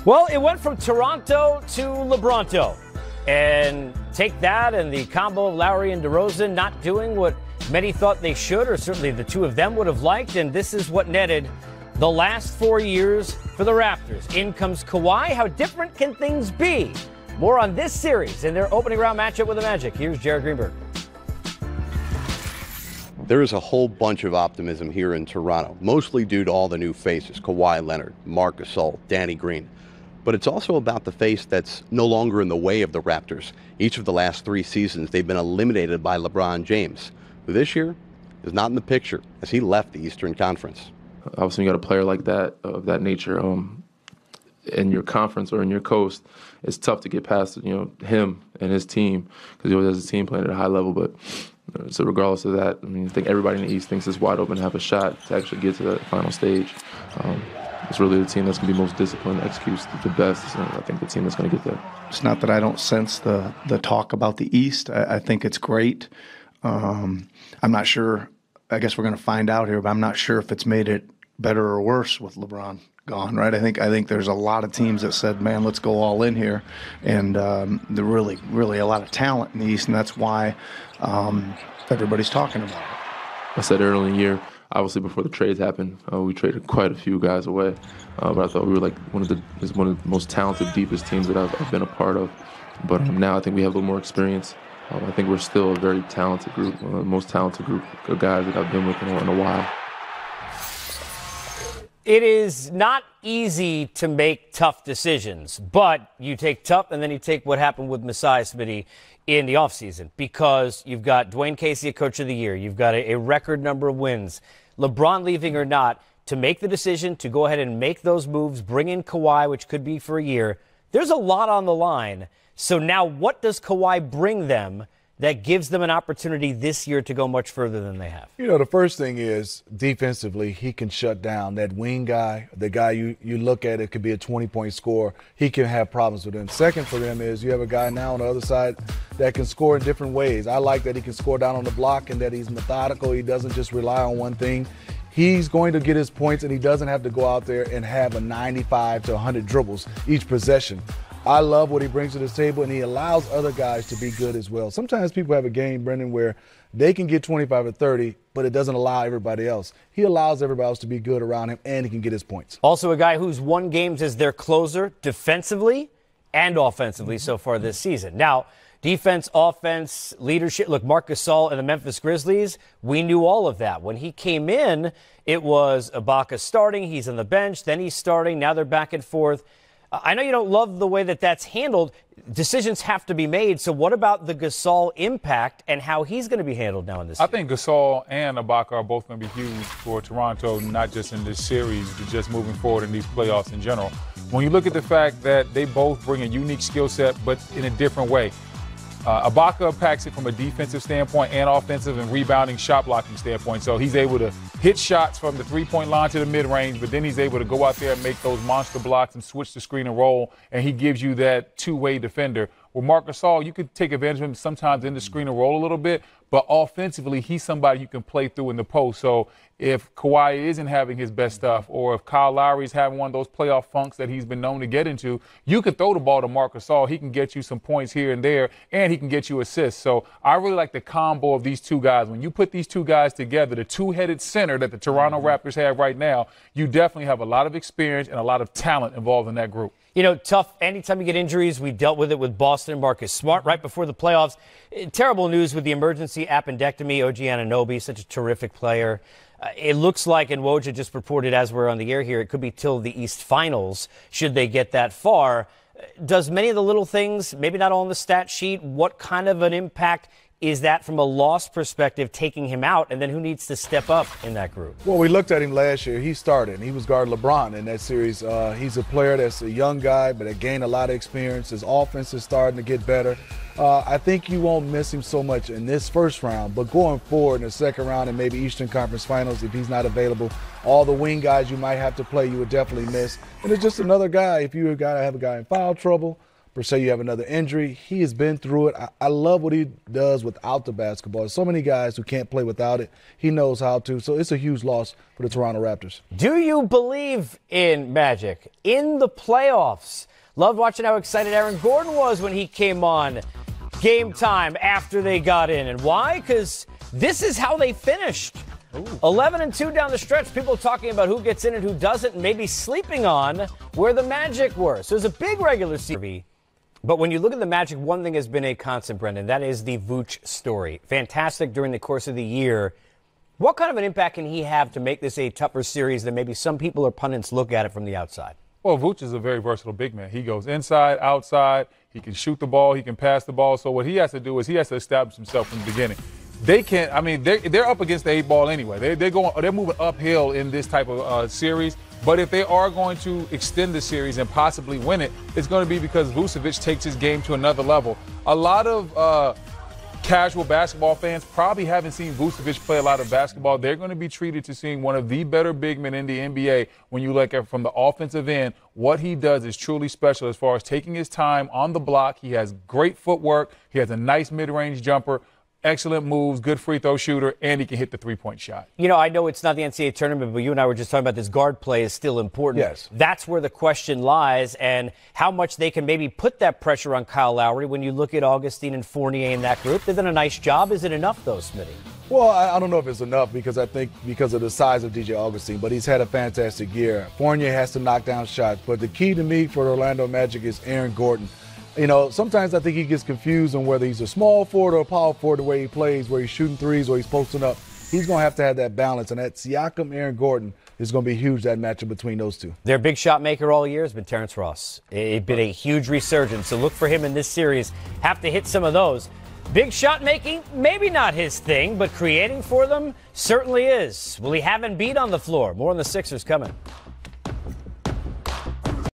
Well, it went from Toronto to LeBronto. And take that and the combo of Lowry and DeRozan not doing what many thought they should, or certainly the two of them would have liked, and this is what netted the last 4 years for the Raptors. In comes Kawhi. How different can things be? More on this series in their opening round matchup with the Magic. Here's Jared Greenberg. There is a whole bunch of optimism here in Toronto, mostly due to all the new faces, Kawhi Leonard, Marc Gasol, Danny Green. But it's also about the face that's no longer in the way of the Raptors. Each of the last 3 seasons, they've been eliminated by LeBron James, who this year is not in the picture as he left the Eastern Conference. Obviously, you got a player like that, of that nature, in your conference or in your coast, it's tough to get past, him and his team, because he always has his team playing at a high level. But so regardless of that, I think everybody in the East thinks it's wide open to have a shot to actually get to that final stage. It's really the team that's going to be most disciplined, executes the best. And I think the team that's going to get there. It's not that I don't sense the talk about the East. I think it's great. I'm not sure. I guess we're going to find out here, but I'm not sure if it's made it better or worse with LeBron gone, right? I think there's a lot of teams that said, man, let's go all in here. And there really a lot of talent in the East, and that's why everybody's talking about it. I said early in the year, obviously before the trades happened, we traded quite a few guys away. But I thought we were like one of the most talented, deepest teams that I've been a part of. But now I think we have a little more experience. I think we're still a very talented group, the most talented group of guys that I've been with in a while. It is not easy to make tough decisions, but you take tough and then you take what happened with Masai Smitty in the offseason, because you've got Dwayne Casey, a coach of the year. You've got a record number of wins. LeBron leaving or not, to make the decision to go ahead and make those moves, bring in Kawhi, which could be for a year. There's a lot on the line. So now what does Kawhi bring them that gives them an opportunity this year to go much further than they have? The first thing is defensively, he can shut down that wing guy, the guy you look at, it could be a 20-point scorer. He can have problems with him. Second for them is you have a guy now on the other side that can score in different ways. I like that he can score down on the block and that he's methodical. He doesn't just rely on one thing. He's going to get his points, and he doesn't have to go out there and have a 95 to 100 dribbles each possession. I love what he brings to the table, and he allows other guys to be good as well. Sometimes people have a game, Brendan, where they can get 25 or 30, but it doesn't allow everybody else. He allows everybody else to be good around him, and he can get his points. Also a guy who's won games as their closer defensively and offensively so far this season. Now, defense, offense, leadership. Look, Marc Gasol and the Memphis Grizzlies, we knew all of that. When he came in, it was Ibaka starting, he's on the bench, then he's starting, now they're back and forth. I know you don't love the way that that's handled. Decisions have to be made. So what about the Gasol impact and how he's going to be handled now in this series? I think Gasol and Ibaka are both going to be huge for Toronto, not just in this series, but just moving forward in these playoffs in general. When you look at the fact that they both bring a unique skill set, but in a different way. Ibaka packs it from a defensive standpoint and offensive and rebounding, shot blocking standpoint. So he's able to hit shots from the three-point line to the mid-range, but then he's able to go out there and make those monster blocks and switch the screen and roll, and he gives you that two-way defender. With Marc Gasol, you could take advantage of him sometimes in the screen and roll a little bit, but offensively, he's somebody you can play through in the post. So if Kawhi isn't having his best stuff, or if Kyle Lowry's having one of those playoff funks that he's been known to get into, you can throw the ball to Marc Gasol. He can get you some points here and there, and he can get you assists. So I really like the combo of these two guys. When you put these two guys together, the two-headed center that the Toronto Raptors have right now, you definitely have a lot of experience and a lot of talent involved in that group. Tough anytime you get injuries. We dealt with it with Boston and Marcus Smart right before the playoffs. Terrible news with the emergency appendectomy. OG Anunoby, such a terrific player. It looks like, and Woj just reported as we're on the air here, it could be till the East Finals should they get that far. Does many of the little things, maybe not all on the stat sheet, what kind of an impact is that from a loss perspective, taking him out, and then who needs to step up in that group? Well, we looked at him last year. He started, and he was guarding LeBron in that series. He's a player that's a young guy, but that gained a lot of experience. His offense is starting to get better. I think you won't miss him so much in this first round, but going forward in the second round and maybe Eastern Conference Finals, if he's not available, all the wing guys you might have to play, you would definitely miss. And it's just another guy. If you got to have a guy in foul trouble, per se you have another injury. He has been through it. I love what he does without the basketball. There's so many guys who can't play without it. He knows how to. So it's a huge loss for the Toronto Raptors. Do you believe in Magic in the playoffs? Loved watching how excited Aaron Gordon was when he came on Game Time after they got in. And why? Because this is how they finished. 11-2 down the stretch. People talking about who gets in and who doesn't, and maybe sleeping on where the Magic were. So it was a big regular season. But when you look at the Magic, one thing has been a constant, Brendan. That is the Vooch story. Fantastic during the course of the year. What kind of an impact can he have to make this a tougher series than maybe some people or pundits look at it from the outside? Well, Vooch is a very versatile big man. He goes inside, outside. He can shoot the ball. He can pass the ball. So what he has to do is he has to establish himself from the beginning. They can't. I mean, they're up against the 8 ball anyway. They're moving uphill in this type of series. But if they are going to extend the series and possibly win it, it's going to be because Vucevic takes his game to another level. A lot of casual basketball fans probably haven't seen Vucevic play a lot of basketball. They're going to be treated to seeing one of the better big men in the NBA when you look at from the offensive end. What he does is truly special as far as taking his time on the block. He has great footwork. He has a nice mid-range jumper. Excellent moves, good free throw shooter, and he can hit the three-point shot. You know, I know it's not the NCAA tournament, but you and I were just talking about this guard play is still important. Yes. That's where the question lies, and how much they can maybe put that pressure on Kyle Lowry when you look at Augustine and Fournier in that group. They've done a nice job. Is it enough, though, Smitty? Well, I don't know if it's enough because I think because of the size of DJ Augustine, but he's had a fantastic year. Fournier has to knock down shots, but the key to me for the Orlando Magic is Aaron Gordon. You know, sometimes I think he gets confused on whether he's a small forward or a power forward the way he plays, where he's shooting threes or he's posting up. He's going to have that balance, and that Siakam-Aaron Gordon is going to be huge, that matchup between those two. Their big shot maker all year has been Terrence Ross. It's been a huge resurgence, so look for him in this series. Have to hit some of those. Big shot making, maybe not his thing, but creating for them certainly is. Will he have Embiid on the floor? More on the Sixers coming.